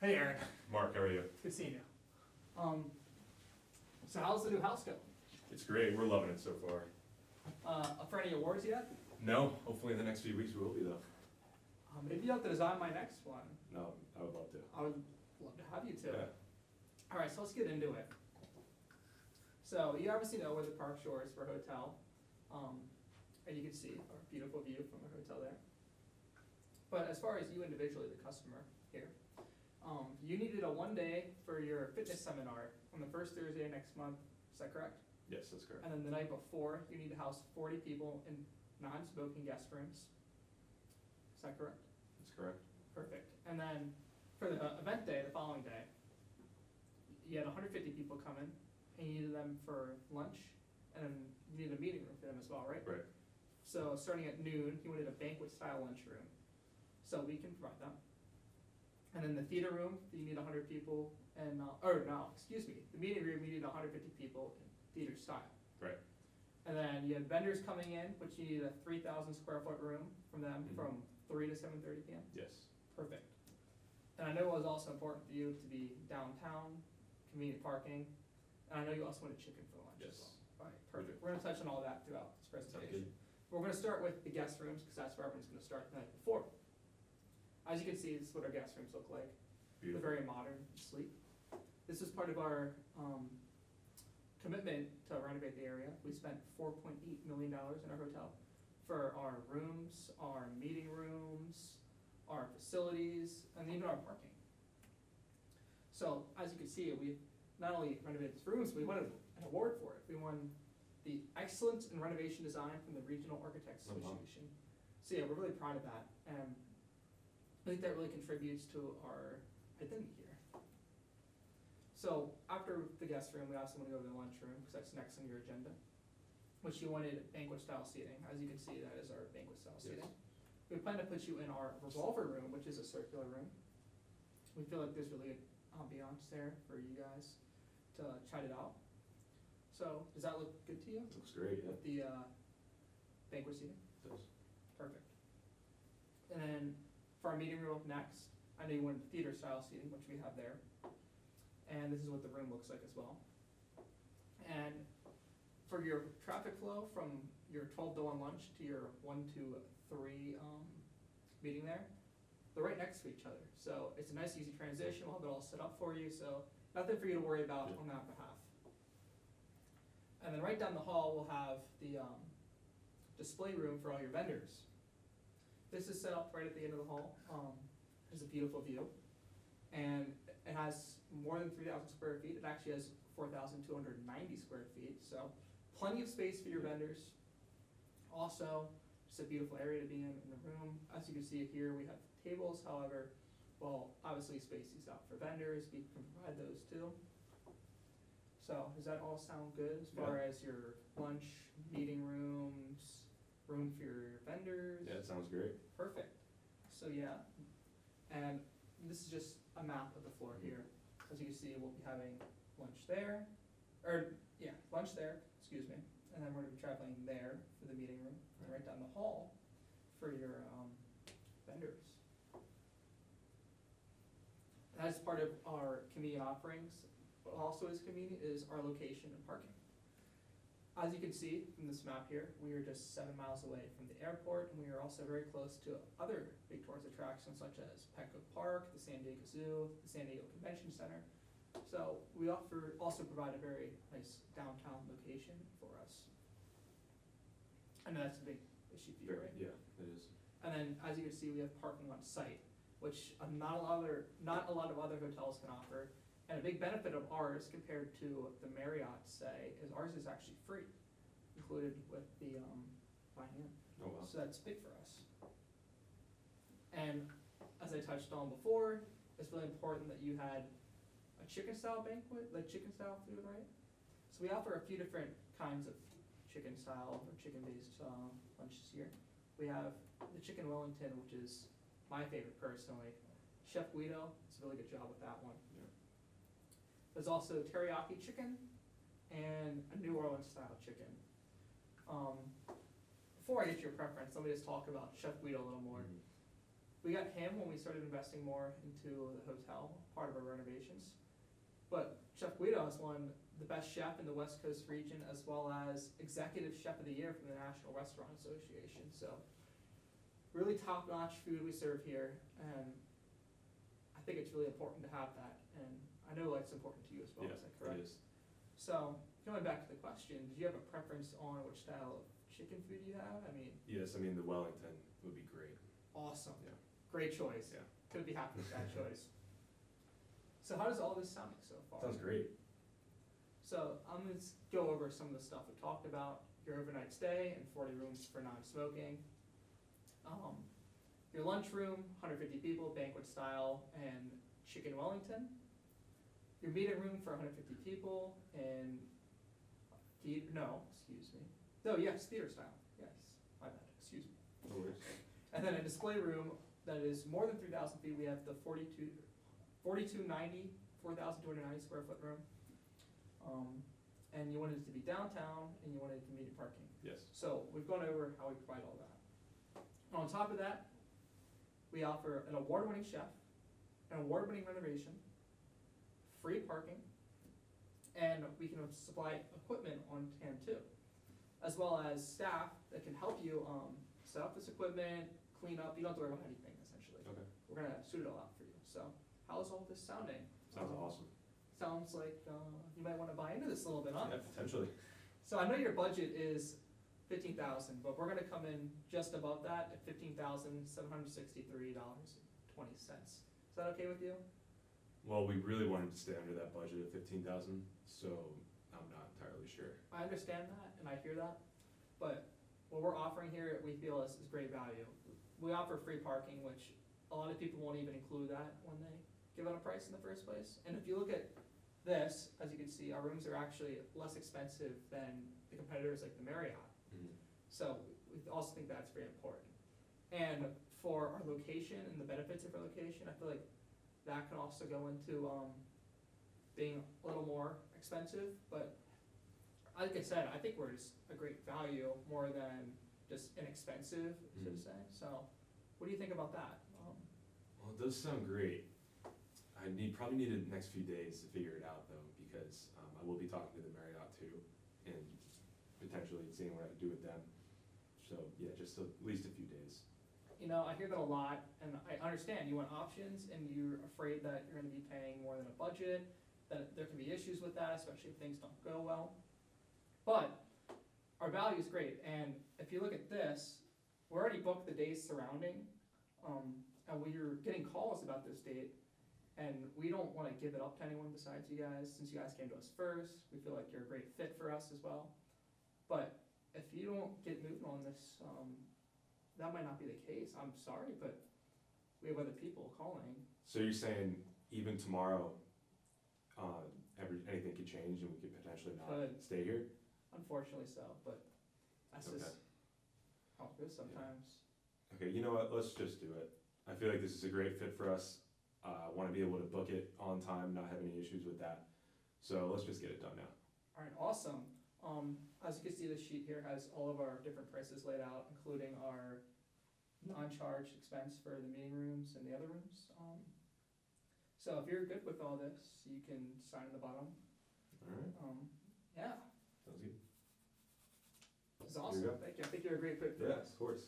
Hey Aaron, Mark, how are you? good seeing you. So how's the new house going? It's great. We're loving it so far. Up for any awards yet? No, hopefully in the next few weeks we will be though. Maybe you have to design my next one. No, I would love to. I would love to have you too. Yeah. Alright, so let's get into it. So you obviously know where the Park Shores for hotel. And you can see our beautiful view from our hotel there. But as far as you individually, the customer here, you needed a 1 day for your fitness seminar on the first Thursday of next month, is that correct? Yes, that's correct. And then the night before, you need to house 40 people in non-smoking guest rooms. Is that correct? That's correct. Perfect. And then for the event day, the following day, you had 150 people come in, and you needed them for lunch, and then you needed a meeting room for them as well, right? Right. So starting at noon, you wanted a banquet-style lunchroom. So we can provide that. And then the theater room, you need 100 people, and, the meeting room, you need 150 people in theater style. Right. And then you had vendors coming in, which you need a 3,000 square foot room from them from 3 to 7:30 p.m. Yes. Perfect. And I know it was also important for you to be downtown, convenient parking, and I know you also wanted chicken for lunch as Yes. well. All right, perfect. We're gonna touch on all that throughout this Sounds presentation. good. We're gonna start with the guest rooms, because that's where everyone's gonna start the night before. As you can see, this is what our guest rooms look like. They're Beautiful. very modern, sleek. This is part of our commitment to renovate the area. We spent $4.8 million in our hotel for our rooms, our meeting rooms, our facilities, and even our parking. So as you can see, we not only renovated these rooms, we won an award for it. We won the Excellence in Renovation Design from the Regional Architects Oh, wow. Association. So yeah, we're really proud of that, and I think that really contributes to our identity here. So after the guest room, we also want to go to the lunchroom, because that's next on your agenda, which you wanted banquet style seating. As you can see, that is our banquet style Yes. seating. We plan to put you in our revolver room, which is a circular room. We feel like there's really good ambiance there for you guys to try it out. So does that look good to you? Looks great, yeah. The banquet seating? It does. Perfect. And then for our meeting room up next, I know you wanted theater style seating, which we have there. And this is what the room looks like as well. And for your traffic flow from your 12 to 1 lunch to your 1 to 3 meeting there, they're right next to each other. So it's a nice easy transition. We'll have it all set up for you. So nothing for you to worry about Yeah. on that behalf. And then right down the hall, we'll have the display room for all your vendors. This is set up right at the end of the hall. It's a beautiful view. And it has more than 3,000 square feet. It actually has 4,290 square feet. So plenty of space for your vendors. Also, just a beautiful area to be in the room. As you can see here, we have tables. However, well, obviously space is out for vendors. We can provide those too. So does that all sound good as far Yeah. as your lunch, meeting rooms, room for your vendors? Yeah, it sounds great. Perfect. So yeah, and this is just a map of the floor here. As you can see, we'll be having lunch there, lunch there, excuse me, and then we're gonna be traveling there for the meeting room, and right down the hall for your vendors. As part of our convenient offerings, what also is convenient is our location and parking. As you can see from this map here, we are just 7 miles away from the airport, and we are also very close to other big tourist attractions such as Petco Park, the San Diego Zoo, the San Diego Convention Center. So we also provide a very nice downtown location for us. I know that's a big issue for you, right? Yeah, it is. And then, as you can see, we have parking on site, which not a lot of other hotels can offer. And a big benefit of ours compared to the Marriott, say, is ours is actually free, included with the buy-in. Oh, wow. So that's big for us. And as I touched on before, it's really important that you had a chicken style banquet, like chicken style food, right? So we offer a few different kinds of chicken style or chicken based lunches here. We have the chicken Wellington, which is my favorite personally. Chef Guido does a really good job with that one. Yeah. There's also teriyaki chicken and a New Orleans style chicken. Before I get your preference, let me just talk about Chef Guido a little more. We got him when we started investing more into the hotel, part of our renovations. But Chef Guido has won the best chef in the West Coast region, as well as Executive Chef of the Year from the National Restaurant Association. So really top-notch food we serve here, and I think it's really important to have that. And I know it's important to you as well, Yeah, is that correct? it is. So going back to the question, did you have a preference on which style of chicken food you have? I mean, Yes, I mean, the Wellington would be great. awesome. Yeah. Great choice. Yeah. Couldn't be happy with that choice. So how does all this sound so far? Sounds great. So I'm gonna go over some of the stuff we talked about. Your overnight stay and 40 rooms for non-smoking. Your lunchroom, 150 people, banquet style, and chicken Wellington. Your meeting room for 150 people and theater style. Yes, my bad. Excuse me. No worries. And then a display room that is more than 3,000 feet. We have the 4290, 4,290 square foot room. And you wanted it to be downtown, and you wanted convenient parking. Yes. So we've gone over how we provide all that. On top of that, we offer an award-winning chef, an award-winning renovation, free parking, and we can supply equipment on hand too, as well as staff that can help you set up this equipment, clean up. You don't have to worry about anything essentially. Okay. We're gonna suit it all out for you. So how's all this sounding? Sounds awesome. Sounds like you might want to buy into this a little bit, huh? Yeah, potentially. So I know your budget is 15,000, but we're gonna come in just above that at $15,763.20. Is that okay with you? Well, we really wanted to stay under that budget of 15,000, so I'm not entirely sure. I understand that, and I hear that, but what we're offering here, we feel is great value. We offer free parking, which a lot of people won't even include that when they give out a price in the first place. And if you look at this, as you can see, our rooms are actually less expensive than the competitors like the Marriott. Mhm. So we also think that's very important. And for our location and the benefits of our location, I feel like that can also go into being a little more expensive. But like I said, I think we're just a great value more than just inexpensive, so to Mhm. say. So what do you think about that? Well, it does sound great. Probably need the next few days to figure it out though, because I will be talking to the Marriott too, and potentially seeing what I can do with them. So yeah, just at least a few days. You know, I hear that a lot, and I understand you want options, and you're afraid that you're gonna be paying more than a budget, that there can be issues with that, especially if things don't go well. But our value is great, and if you look at this, we're already booked the days surrounding, and we're getting calls about this date, and we don't wanna give it up to anyone besides you guys. Since you guys came to us first, we feel like you're a great fit for us as well. But if you don't get moving on this, that might not be the case. I'm sorry, but we have other people calling. So you're saying even tomorrow, anything could change and we could potentially not Could. stay here? Unfortunately so, but that's Okay. just how it goes sometimes. Okay, you know what, let's just do it. I feel like this is a great fit for us. I wanna be able to book it on time, not have any issues with that. So let's just get it done now. Alright, awesome. As you can see, this sheet here has all of our different prices laid out, including our non-charged expense for the meeting rooms and the other rooms. So if you're good with all this, you can sign at the bottom. Alright, Yeah, sounds good. this is Here we awesome. go. Thank you. I think you're a great fit for Yeah, us. of course.